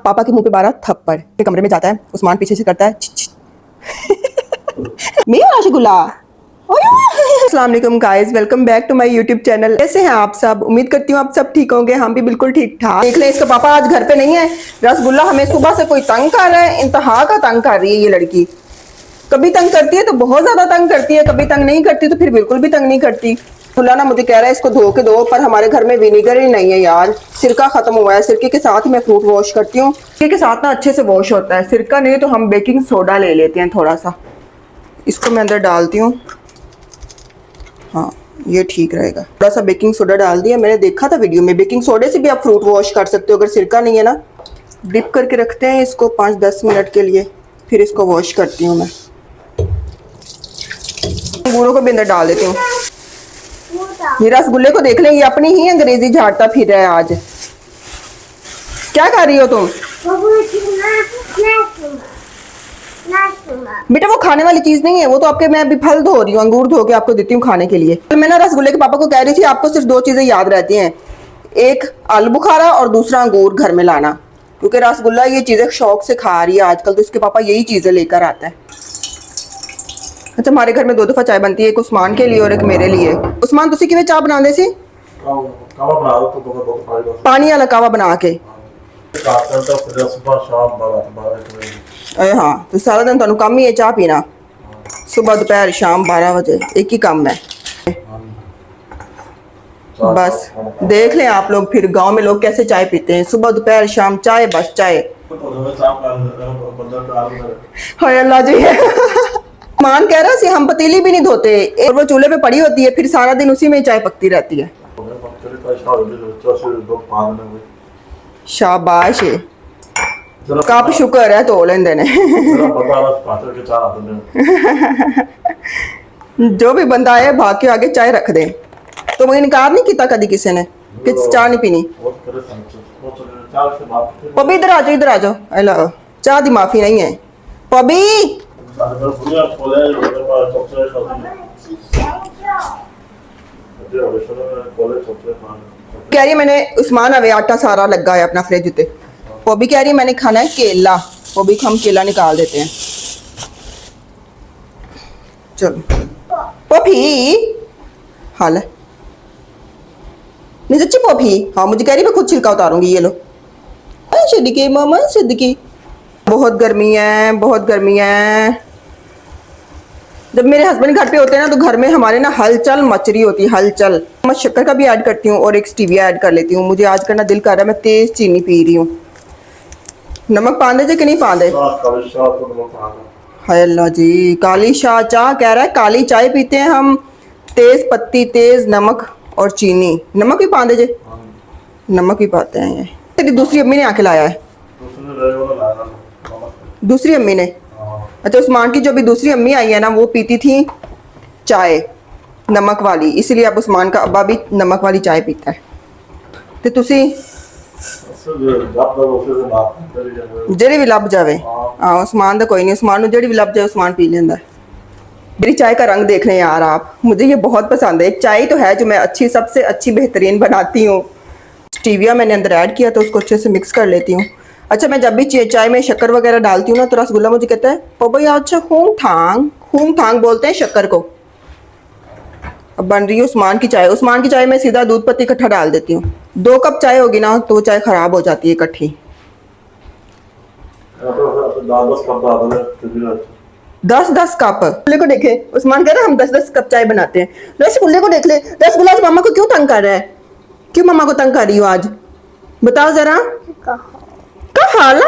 पापा के मुंह पे 12 थप्पड़। फिर कमरे में जाता है, उस्मान पीछे से करता है मेरा रसगुल्ला। अस्सलाम वालेकुम guys, welcome back to my YouTube channel. कैसे हैं आप सब? उम्मीद करती हूँ आप सब ठीक होंगे। हम भी बिल्कुल ठीक ठाक। देख ले, इसका पापा आज घर पे नहीं है। रसगुल्ला हमें सुबह से कोई तंग कर रहा है, इंतहा का तंग कर रही है ये लड़की। कभी तंग करती है तो बहुत ज्यादा तंग करती है, कभी तंग नहीं करती तो फिर बिल्कुल भी तंग नहीं करती। खुला ना मुझे कह रहा है इसको धो के दो, पर हमारे घर में विनेगर ही नहीं है यार। सिरका खत्म हुआ है, सिरके के साथ ही मैं फ्रूट वॉश करती हूँ। सिरके के साथ ना अच्छे से वॉश होता है, सिरका नहीं तो हम बेकिंग सोडा ले लेते हैं थोड़ा सा। इसको मैं अंदर डालती हूँ, हाँ ये ठीक रहेगा। थोड़ा सा बेकिंग सोडा डाल दिया। मैंने देखा था वीडियो में, बेकिंग सोडे से भी आप फ्रूट वॉश कर सकते हो अगर सिरका नहीं है ना। डिप करके रखते हैं इसको 5-10 मिनट के लिए, फिर इसको वॉश करती हूँ मैं। अंगूरों को भी अंदर डाल देती हूँ। ये रसगुल्ले को देख लें, ये अपनी ही अंग्रेजी झाड़ता फिर रहा है आज। क्या कर रही हो तुम? बेटा वो खाने वाली चीज नहीं है, वो तो आपके मैं अभी फल धो रही हूँ, अंगूर धो के आपको देती हूँ खाने के लिए। मैं ना रसगुल्ले के पापा को कह रही थी आपको सिर्फ 2 चीजें याद रहती हैं, एक आलू बुखारा और दूसरा अंगूर घर में लाना, क्योंकि रसगुल्ला ये चीजें शौक से खा रही है आजकल, तो इसके पापा यही चीजें लेकर आता है। अच्छा, हमारे घर में 2 दफा चाय बनती है, एक उस्मान के लिए और एक मेरे लिए। उस्मान तुसी किवें चाय बनांदे सी? पानी वाला कावा बना के। हाँ, तो सारा दिन तुहानू काम ही है चाह पीना, सुबह दोपहर शाम 12 बजे एक ही काम है बस। देख लें आप लोग फिर गांव में लोग कैसे चाय पीते हैं, सुबह दोपहर शाम चाय, बस चाय। हाय अल्लाह जी। मान कह रहा सी हम पतीली भी नहीं धोते और वो चूल्हे पे पड़ी होती है, फिर सारा दिन उसी में चाय पकती रहती है। शाबाश, कप शुक्र है धो लेंदे ने। जो भी बंदा आए भाग के आगे चाय रख दे। तो मैं इनकार नहीं किया कभी किसी ने कि चाय नहीं पीनी। पबी इधर आ जाओ, इधर आ जाओ। हेलो, चाय दी माफी नहीं है पबी। कह रही मैंने उस्मान अवे आटा सारा लगा है अपना फ्रिज उते। वो भी कह रही मैंने खाना है केला, वो भी हम केला निकाल देते हैं। चलो पॉपी, हाल है नहीं सच्ची पॉपी। हाँ मुझे कह रही मैं खुद छिलका उतारूंगी, ये लो। सिद्दीकी मामा, सिद्दीकी बहुत गर्मी है, बहुत गर्मी है। जब मेरे हस्बैंड घर पे होते हैं ना तो घर में हमारे ना हलचल मच रही होती है, हलचल। मैं शक्कर का भी ऐड करती हूँ और एक स्टीविया ऐड कर लेती हूँ। मुझे आज करना दिल कर रहा है, मैं तेज चीनी पी रही हूँ। नमक पांदे जे कि नहीं पांदे? हाय अल्लाह जी, काली शाह चाह कह रहा है काली चाय पीते हैं हम, तेज पत्ती, तेज नमक और चीनी। नमक भी पांदे जे? नमक भी पाते हैं। ये तेरी दूसरी अम्मी ने आके लाया है। दूसरी अम्मी ने? अच्छा, उस्मान की जो भी दूसरी अम्मी आई है ना वो पीती थी चाय नमक वाली, इसलिए अब उस्मान का अब्बा भी नमक वाली चाय पीता है। तो तुसी जेड़ी भी लब जावे। हाँ उस्मान तो कोई नहीं, उस्मान नू जेड़ी भी लब जाए उस्मान पी लेंदा है। मेरी चाय का रंग देख रहे हैं यार आप, मुझे ये बहुत पसंद है। एक चाय तो है जो मैं अच्छी, सबसे अच्छी बेहतरीन बनाती हूँ। स्टीविया मैंने अंदर ऐड किया तो उसको अच्छे से मिक्स कर लेती हूँ। अच्छा, मैं जब भी चाय में शक्कर वगैरह डालती हूँ ना तो रसगुल्ला मुझे कहता है पापा यार अच्छा खूंग थांग बोलते हैं शक्कर को। अब बन रही है उस्मान की चाय। उस्मान की चाय में सीधा दूध पत्ती इकट्ठा डाल देती हूँ। 2 कप चाय होगी ना तो चाय खराब हो जाती है इकट्ठी। 10-10 कप रसगुल्ले को देखे, उस्मान कह रहा है हम 10-10 कप चाय बनाते हैं। रसगुल्ले को देख ले, रसगुल्ला आज मामा को क्यों तंग कर रहा है? क्यों मामा को तंग कर रही हो आज? बताओ जरा। कहाला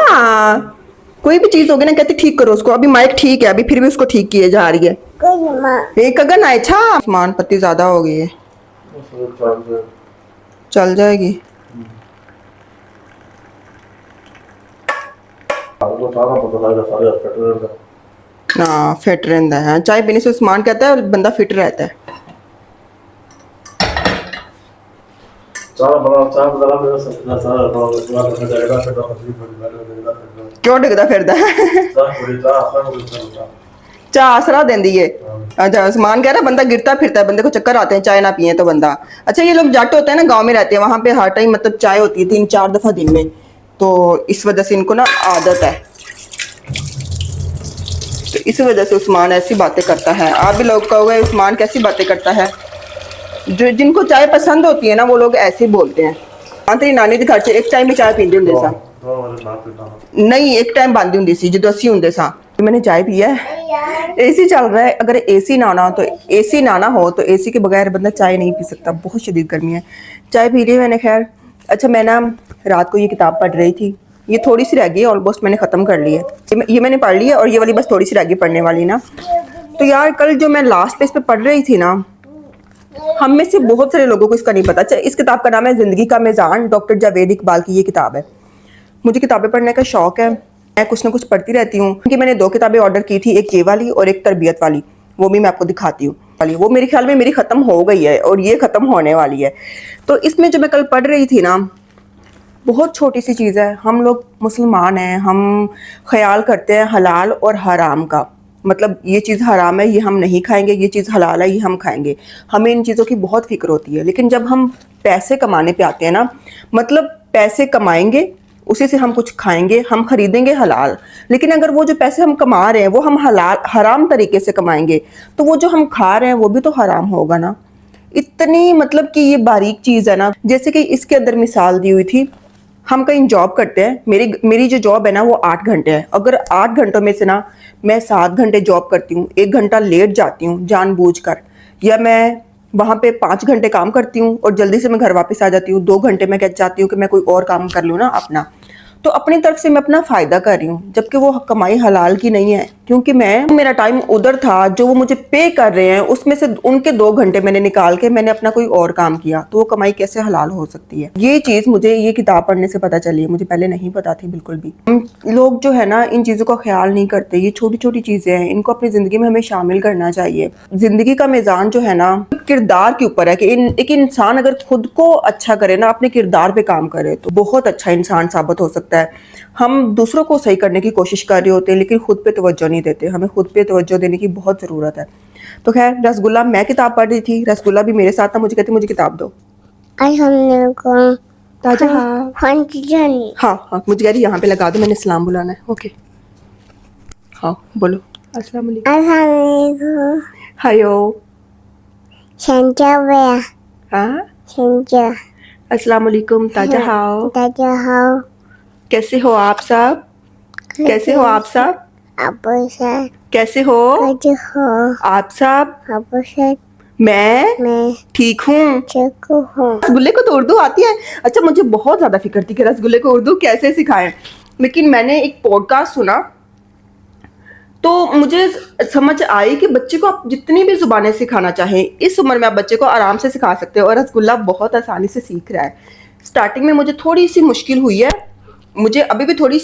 कोई भी चीज होगी ना कहते ठीक करो उसको। अभी माइक ठीक है, अभी फिर भी उसको ठीक किए जा रही है। एक अगर ना अच्छा उस्मान पत्ती ज्यादा हो गई है, चल जाएगी। हाँ फिट रहता है, चाय पीने से उस्मान कहता है बंदा फिट रहता है। क्यों डिगदा फिरदा है? चाह आसरा देंदी है। अच्छा, उस्मान कह रहा है बंदा गिरता फिरता है, बंदे को चक्कर आते हैं चाय ना पिए तो बंदा। अच्छा, ये लोग जट होते हैं ना गांव में रहते हैं, वहां पे हर टाइम मतलब चाय होती है 3-4 दफा दिन में। तो इस वजह से इनको ना आदत है, तो इस वजह से उस्मान ऐसी बातें करता है। आप भी लोग कहोगे उस्मान कैसी बातें करता है, जो जिनको चाय पसंद होती है ना वो लोग ऐसे ही बोलते हैं। हाँ तेरी नानी के घर से एक टाइम में चाय पींदे हुंदे सा, नहीं एक टाइम बांधी हुंदी सी जो ਅਸੀਂ ਹੁੰਦੇ ਸਾਂ। मैंने चाय पिया है, एसी चल रहा है। अगर एसी ना ना तो एसी ना ना हो तो एसी के बगैर बंदा चाय नहीं पी सकता, बहुत शदीद गर्मी है। चाय पी ली मैंने खैर। अच्छा मैं ना रात को ये किताब पढ़ रही थी, ये थोड़ी सी रह गई है, ऑलमोस्ट मैंने ख़त्म कर ली है। ये मैंने पढ़ ली है और ये वाली बस थोड़ी सी रह गई पढ़ने वाली ना। तो यार कल जो मैं लास्ट पेज पे पढ़ रही थी ना, हम में से बहुत सारे लोगों को इसका नहीं पता। इस किताब का नाम है ज़िंदगी का मीज़ान, डॉक्टर जावेद इकबाल की ये किताब है। मुझे किताबें पढ़ने का शौक़ है, मैं कुछ ना कुछ पढ़ती रहती हूँ। क्योंकि मैंने 2 किताबें ऑर्डर की थी, एक ये वाली और एक तरबियत वाली, वो भी मैं आपको दिखाती हूँ। वो मेरे ख्याल में मेरी ख़त्म हो गई है और ये ख़त्म होने वाली है। तो इसमें जो मैं कल पढ़ रही थी ना, बहुत छोटी सी चीज़ है। हम लोग मुसलमान हैं, हम ख्याल करते हैं हलाल और हराम का, मतलब ये चीज़ हराम है ये हम नहीं खाएंगे, ये चीज़ हलाल है ये हम खाएंगे। हमें इन चीज़ों की बहुत फिक्र होती है। लेकिन जब हम पैसे कमाने पे आते हैं ना, मतलब पैसे कमाएंगे उसी से हम कुछ खाएंगे, हम खरीदेंगे हलाल। लेकिन अगर वो जो पैसे हम कमा रहे हैं वो हम हलाल हराम तरीके से कमाएंगे तो वो जो हम खा रहे हैं वो भी तो हराम होगा ना। इतनी मतलब कि ये बारीक चीज़ है ना। जैसे कि इसके अंदर मिसाल दी हुई थी, हम कहीं जॉब करते हैं, मेरी जो जॉब है ना वो 8 घंटे है। अगर 8 घंटों में से ना मैं 7 घंटे जॉब करती हूँ, 1 घंटा लेट जाती हूँ जानबूझकर, या मैं वहाँ पे 5 घंटे काम करती हूँ और जल्दी से मैं घर वापस आ जाती हूँ, 2 घंटे मैं कह चाहती हूँ कि मैं कोई और काम कर लूँ ना अपना, तो अपनी तरफ से मैं अपना फ़ायदा कर रही हूँ, जबकि वो कमाई हलाल की नहीं है। क्योंकि मेरा टाइम उधर था, जो वो मुझे पे कर रहे हैं उसमें से उनके 2 घंटे मैंने निकाल के मैंने अपना कोई और काम किया, तो वो कमाई कैसे हलाल हो सकती है। ये चीज़ मुझे ये किताब पढ़ने से पता चली है, मुझे पहले नहीं पता थी बिल्कुल भी। हम लोग जो है ना इन चीज़ों का ख्याल नहीं करते। ये छोटी छोटी चीज़ें हैं, इनको अपनी ज़िंदगी में हमें शामिल करना चाहिए। ज़िंदगी का मीज़ान जो है ना किरदार के ऊपर है कि एक इंसान अगर खुद को अच्छा करे ना, अपने किरदार पे काम करे, तो बहुत अच्छा इंसान साबित हो सकता है। हम दूसरों को सही करने की कोशिश कर रहे होते हैं लेकिन खुद पे तवज्जो नहीं देते। हमें खुद पे तवज्जो देने की बहुत ज़रूरत है। तो खैर रसगुल्ला, मैं किताब पढ़ रही थी, रसगुल्ला भी मेरे साथ था, मुझे कहती मुझे किताब दो। ताजा हाँ हाँ, मुझे कह रही यहाँ पे लगा दो, मैंने सलाम बुलाना है। ओके हाँ बोलो। अस्सलाम वालेकुम। हायो। हाँ अस्सलाम वालेकुम। ताजा हाओ। कैसे हो आप सब? कैसे हो आप सब? कैसे हो आप सब? मैं ठीक हूँ। रसगुल्ले को तो उर्दू आती है। अच्छा मुझे बहुत ज़्यादा फिक्र थी कि रसगुल्ले को उर्दू कैसे सिखाएं, लेकिन मैंने एक पॉडकास्ट सुना तो मुझे समझ आई कि बच्चे को आप जितनी भी ज़ुबानें सिखाना चाहें इस उम्र में आप बच्चे को आराम से सिखा सकते हो, और रसगुल्ला बहुत आसानी से सीख रहा है। स्टार्टिंग में मुझे थोड़ी सी मुश्किल हुई है, मुझे अभी भी थोड़ी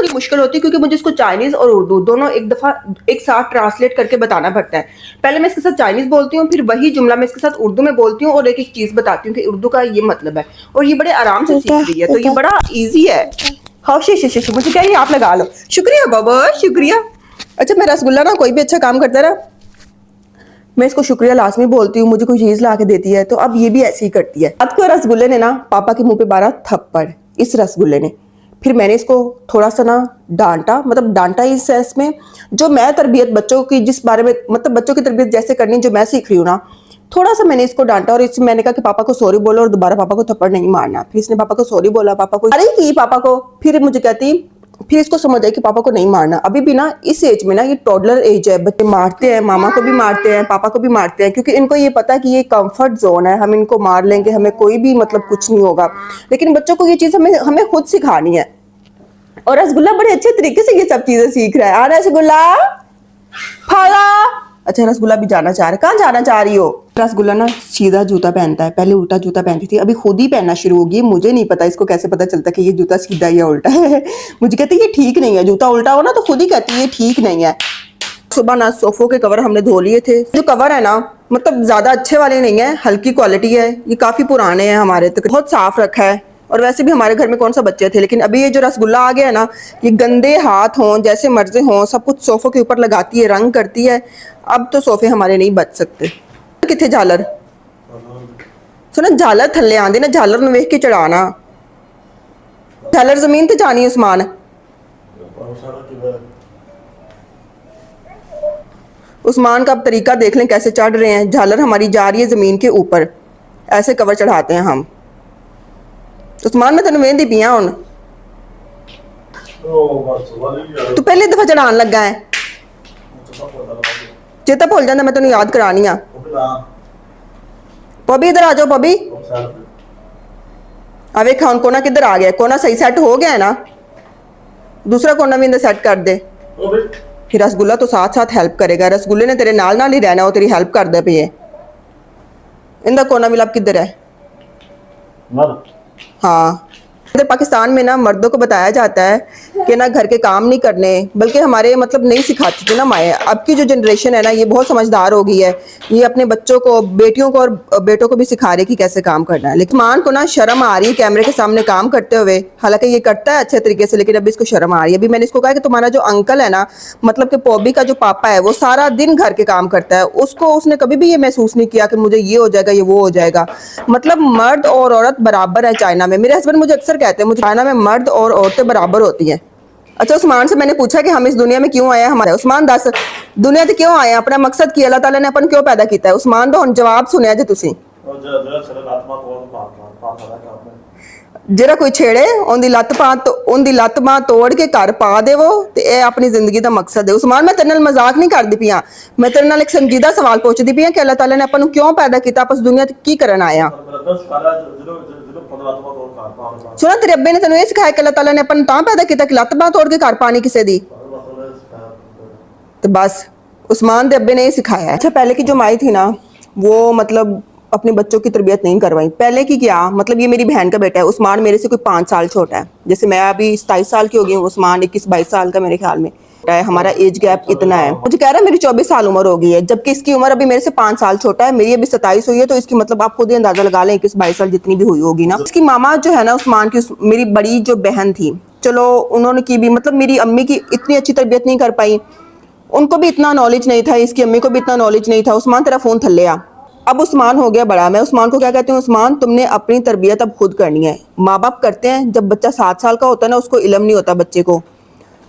मुश्किल होती है, क्योंकि मुझे इसको चाइनीज़ और उर्दू दोनों एक साथ ट्रांसलेट करके बताना पड़ता है। पहले मैं इसके साथ चाइनीज़ बोलती हूँ, फिर वही जुमला मैं इसके साथ उर्दू में बोलती हूँ और एक एक चीज़ बताती हूँ कि उर्दू का ये मतलब है, और ये बड़े आराम से सीख रही है, तो ये बड़ा ईजी है। हाँ शी मुझे कह रही है आप लगा लो। शुक्रिया बाबा शुक्रिया। अच्छा मैं रसगुल्ला ना कोई भी अच्छा काम करता है ना, मैं इसको शुक्रिया लाजमी बोलती हूँ, मुझे कोई चीज़ ला के देती है, तो अब ये भी ऐसे ही करती है। अब तो रसगुल्ले ने ना पापा के मुंह पे 12 थप्पड़, इस रसगुल्ले ने। फिर मैंने इसको थोड़ा सा ना डांटा, मतलब डांटा इस सेंस में जो मैं तरबियत बच्चों की जिस बारे में, मतलब बच्चों की तरबियत जैसे करनी जो मैं सीख रही हूँ ना, थोड़ा सा मैंने इसको डांटा और इससे मैंने कहा कि पापा को सॉरी बोलो और दोबारा पापा को थप्पड़ नहीं मारना। फिर इसने पापा को सॉरी बोला, पापा को अरे की पापा को, फिर मुझे कहती, फिर इसको समझ आई कि पापा को नहीं मारना। अभी भी ना इस एज में ना, ये टॉडलर एज है, बच्चे मारते हैं, मामा को भी मारते हैं, पापा को भी मारते हैं, क्योंकि इनको ये पता है कि ये कंफर्ट जोन है, हम इनको मार लेंगे हमें कोई भी मतलब कुछ नहीं होगा। लेकिन बच्चों को ये चीज़ हमें खुद सिखानी है, और रसगुल्ला बड़े अच्छे तरीके से ये सब चीजें सीख रहा है। आ रसगुल्ला फाला। अच्छा रसगुल्ला भी जाना चाह रहा है, कहाँ जाना चाह रही हो? रसगुल्ला ना सीधा जूता पहनता है, पहले उल्टा जूता पहनती थी, अभी खुद ही पहनना शुरू हो गई। मुझे नहीं पता इसको कैसे पता चलता कि ये जूता सीधा या उल्टा है। मुझे कहती है ये ठीक नहीं है, जूता उल्टा हो ना तो खुद ही कहती है ये ठीक नहीं है। सुबह ना सोफों के कवर हमने धो लिए थे। जो कवर है ना मतलब ज्यादा अच्छे वाले नहीं है, हल्की क्वालिटी है, ये काफी पुराने हैं हमारे, तो बहुत साफ रखा है। और वैसे भी हमारे घर में कौन सा बच्चे थे, लेकिन अभी ये जो रसगुल्ला आ गया है ना, ये गंदे हाथ हों जैसे मर्जी हों सब कुछ सोफों के ऊपर लगाती है, रंग करती है। अब तो सोफे हमारे नहीं बच सकते। कितने झालर सुना, झालर थल्ले आंदे ना, झालर नूं वेख के चढ़ाना। झालर जमीन ते जानी उस्मान। उस्मान का अब तरीका देख लें कैसे चढ़ रहे हैं। झालर हमारी जा रही है जमीन के ऊपर, ऐसे कवर चढ़ाते हैं हम। उस्मान मैं तेन वेंदी पिया हुन, तू पहली दफा चढ़ान लगा है, चेता भुल जाता, मैं तेन याद करानी आ। पबी इधर आ जाओ पबी। अब वेखा हुन कोना किधर आ गया, कोना सही सेट हो गया है ना, दूसरा कोना भी इंदर सेट कर दे। फिर रसगुल्ला तो साथ साथ हेल्प करेगा, रसगुल्ले ने तेरे नाल नाल ही रहना, वो तेरी हेल्प कर दे पे। इंदा कोना भी लब किधर है? हाँ, इधर पाकिस्तान में ना मर्दों को बताया जाता है कि ना घर के काम नहीं करने, बल्कि हमारे मतलब नहीं सिखाती थी ना माएँ। अब की जो जनरेशन है ना ये बहुत समझदार हो गई है, ये अपने बच्चों को, बेटियों को और बेटों को भी सिखा रही कि कैसे काम करना है। लेकिन मान को ना शर्म आ रही है कैमरे के सामने काम करते हुए, हालांकि ये करता है अच्छे तरीके से, लेकिन अभी इसको शर्म आ रही है। अभी मैंने इसको कहा कि तुम्हारा जो अंकल है ना, मतलब कि पॉबी का जो पापा है, वो सारा दिन घर के काम करता है, उसको उसने कभी भी ये महसूस नहीं किया कि मुझे ये हो जाएगा, ये वो हो जाएगा। मतलब मर्द और औरत बराबर है चाइना में। मेरे हस्बैंड मुझे अक्सर कहते हैं मुझे चाइना में मर्द और औरतें बराबर होती हैं। अच्छा, उस्मान से मैंने पूछा कि हम इस दुनिया में क्यों आए हैं, हमारे उस्मान दस दुनिया से क्यों आए हैं, अपना मकसद की अल्लाह ताला ने अपन क्यों पैदा किया है। उस्मान तो जवाब सुनिया जी तुसी। ਜਿਹੜਾ ਕੋਈ ਛੇੜੇ ਉਹਦੀ ਲੱਤ ਬਾਂਹ ਤੋੜ ਕੇ ਘਰ ਪਾ ਦੇਵੋ ਤੇ ਇਹ ਆਪਣੀ ਜ਼ਿੰਦਗੀ ਦਾ ਮਕਸਦ ਹੈ। ਉਸਮਾਨ ਮੈਂ ਤੇਰੇ ਨਾਲ ਮਜ਼ਾਕ ਨਹੀਂ ਕਰਦੀ ਪਿਆ, ਮੈਂ ਤੇਰੇ ਨਾਲ ਇੱਕ ਸੰਜੀਦਾ ਸਵਾਲ ਪੁੱਛਦੀ ਪਈ ਕਿ ਅੱਲਾਹ ਤਾਲਾ ਨੇ ਆਪਾਂ ਨੂੰ ਕਿਉਂ ਪੈਦਾ ਕੀਤਾ, ਆਪਾਂ ਇਸ ਦੁਨੀਆ ਤੇ ਕੀ ਕਰਨ ਆਏ ਆ। ਸੁਣਾ ਤੇਰੇ ਅੱਬੇ ਨੇ ਤੈਨੂੰ ਇਹ ਸਿਖਾਇਆ ਕਿ ਅੱਲਾਹ ਤਾਲਾ ਨੇ ਆਪਾਂ ਨੂੰ ਤਾਂ ਪੈਦਾ ਕੀਤਾ ਕਿ ਲੱਤ ਬਾਂਹ ਤੋੜ ਕੇ ਘਰ ਪਾਣੀ ਕਿਸੇ ਦੀ, तो बस उस्मान दे अब्बे ने ये सिखाया है। अच्छा, पहले की जो माई थी ना वो मतलब अपने बच्चों की तरबियत नहीं करवाई। पहले की क्या मतलब, ये मेरी बहन का बेटा है, उस्मान मेरे से कोई 5 साल छोटा है, जैसे मैं अभी 27 साल की हो गई हूँ, उस्मान 21-22 साल का मेरे ख्याल में है। हमारा एज गैप इतना है, मुझे कह रहा है मेरी 24 साल उम्र हो गई है, जबकि इसकी उम्र अभी मेरे से 5 साल छोटा है। मेरी अभी 27 हुई है, तो इसकी मतलब आप खुद ही अंदाजा लगा लें 21-22 साल जितनी भी हुई होगी ना। इसकी मामा जो है ना उस्मान की, मेरी बड़ी जो बहन थी, चलो उन्होंने की भी मतलब मेरी अम्मी की इतनी अच्छी तरबियत नहीं कर पाई, उनको भी इतना नॉलेज नहीं था, इसकी अम्मी को भी इतना नॉलेज नहीं था। उस्मान तेरा फ़ोन थल्ले आ। अब उस्मान हो गया बड़ा, मैं उस्मान को क्या कहती हूँ, उस्मान तुमने अपनी तरबियत अब खुद करनी है। माँ बाप करते हैं, जब बच्चा 7 साल का होता है ना, उसको इल्म नहीं होता बच्चे को,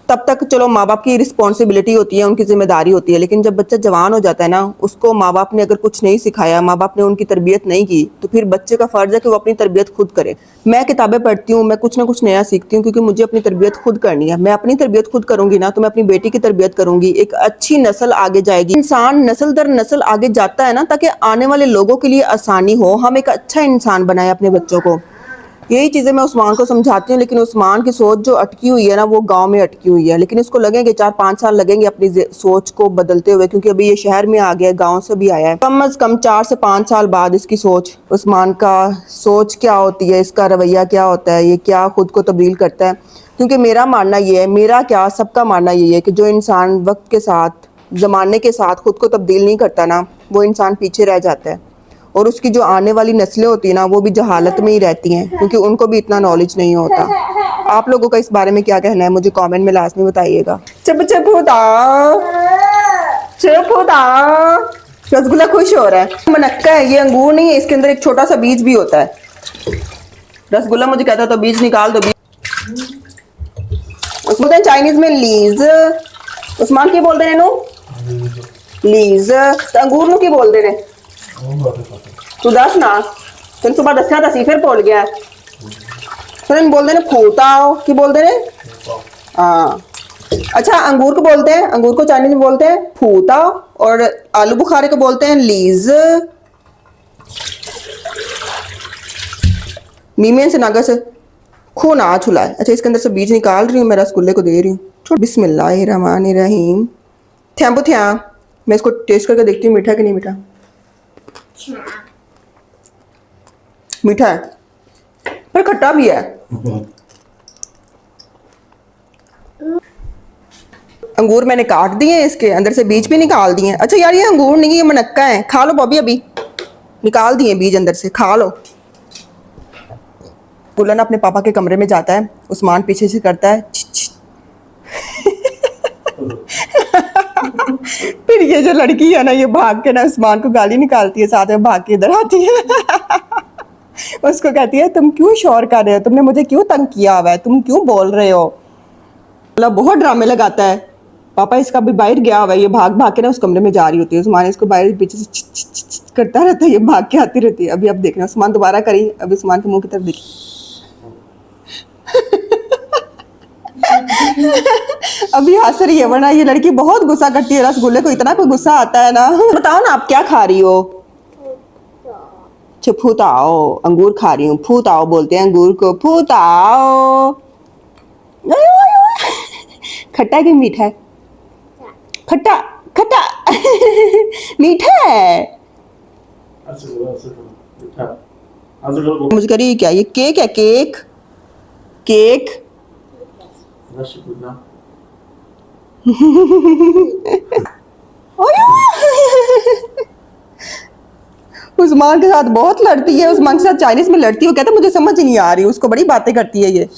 तब तक चलो माँ बाप की रिस्पॉन्सिबिलिटी होती है, उनकी जिम्मेदारी होती है। लेकिन जब बच्चा जवान हो जाता है ना, उसको माँ बाप ने अगर कुछ नहीं सिखाया, माँ बाप ने उनकी तरबियत नहीं की, तो फिर बच्चे का फ़र्ज़ है कि वो अपनी तरबियत खुद करे। मैं किताबें पढ़ती हूँ, मैं कुछ ना कुछ नया सीखती हूँ, क्योंकि मुझे अपनी तरबियत खुद करनी है। मैं अपनी तरबियत खुद करूँगी ना, तो मैं अपनी बेटी की तरबियत करूँगी, एक अच्छी नस्ल आगे जाएगी। इंसान नस्ल दर नस्ल आगे जाता है ना, ताकि आने वाले लोगों के लिए आसानी हो, हम एक अच्छा इंसान बनाए अपने बच्चों को। यही चीज़ें मैं उस्मान को समझाती हूँ, लेकिन उस्मान की सोच जो अटकी हुई है ना, वो गांव में अटकी हुई है। लेकिन इसको लगेंगे 4-5 साल लगेंगे अपनी सोच को बदलते हुए, क्योंकि अभी ये शहर में आ गया, गांव से भी आया है। कम अज़ कम 4 से 5 साल बाद इसकी सोच, उस्मान का सोच क्या होती है, इसका रवैया क्या होता है, ये क्या खुद को तब्दील करता है। क्योंकि मेरा मानना ये है, मेरा क्या सबका मानना ये है कि जो इंसान वक्त के साथ, ज़माने के साथ खुद को तब्दील नहीं करता ना, वो इंसान पीछे रह जाता है। और उसकी जो आने वाली नस्लें होती हैं ना, वो भी जहालत में ही रहती हैं, क्योंकि उनको भी इतना नॉलेज नहीं होता। आप लोगों का इस बारे में क्या कहना है, मुझे कमेंट में लास्ट में बताइएगा। चुप चुप होता, चुप होता। रसगुल्ला खुश हो रहा है। मनक्का है, ये अंगूर नहीं है, इसके अंदर एक छोटा सा बीज भी होता है। रसगुल्ला मुझे कहता तो बीज निकाल दो, बीज बोलते हैं चाइनीज में लीज। उस्मान की बोलते हैं नो लीज, तो अंगूर नु की बोलते हैं तू दस ना, तेन सुबह दसिया तो सी फिर भुल गया। फिर बोलते हैं फूताओ, की बोलते हैं हाँ। अच्छा, अंगूर को बोलते हैं, अंगूर को चाइनीज में बोलते हैं फूताओ, और आलू बुखारे को बोलते हैं लीज। मीमें से नागा से खो ना छुलाए। अच्छा, इसके अंदर से बीज निकाल रही हूँ, मैं रसगुल्ले को दे रही हूँ। बिस्मिल्लाहिर्रहमानिर्रहीम। थैम्पू थ्या, मैं इसको टेस्ट करके देखती हूँ मीठा कि नहीं मीठा। मीठा है पर खट्टा भी है। अंगूर मैंने काट दिए, इसके अंदर से बीज भी निकाल दिए। अच्छा यार, ये अंगूर नहीं, ये मनक्का है। खा लो बॉबी, अभी निकाल दिए बीज अंदर से, खा लो। बुलन अपने पापा के कमरे में जाता है, उस्मान पीछे से करता है फिर ये जो लड़की है ना, ये भाग के ना उस्मान को गाली निकालती है, साथ में भाग के इधर आती है। उसको कहती है तुम क्यों शोर कर रहे हो, तुमने मुझे क्यों तंग किया हुआ है, तुम क्यों बोल रहे हो। मतलब बहुत ड्रामे लगाता है। पापा इसका भी बाहर गया हुआ है, ये भाग भाग के ना उस कमरे में जा रही होती है। उस्मान इसको बाहर पीछे से छिच छिच छिच छिच करता रहता है, ये भाग के आती रहती है। अभी अब देखना उस्मान दोबारा करी, अभी उस्मान के मुंह की तरफ देखी। अभी हंस रही है, वरना ये लड़की बहुत गुस्सा करती है। रसगुल्ले को इतना कोई गुस्सा आता है ना। बताओ ना आप क्या खा रही हो। अच्छा फूताओ, अंगूर खा रही हूँ। फूताओ बोलते हैं अंगूर को, फूताओ। खट्टा है कि मीठा है। खट्टा खट्टा। मीठा है। मुझे कह रही है क्या, ये केक है, केक केक। उस्मान के साथ बहुत लड़ती है, उस्मान के साथ चाइनीज में लड़ती है। वो कहता है मुझे समझ ही नहीं आ रही, उसको बड़ी बातें करती है ये।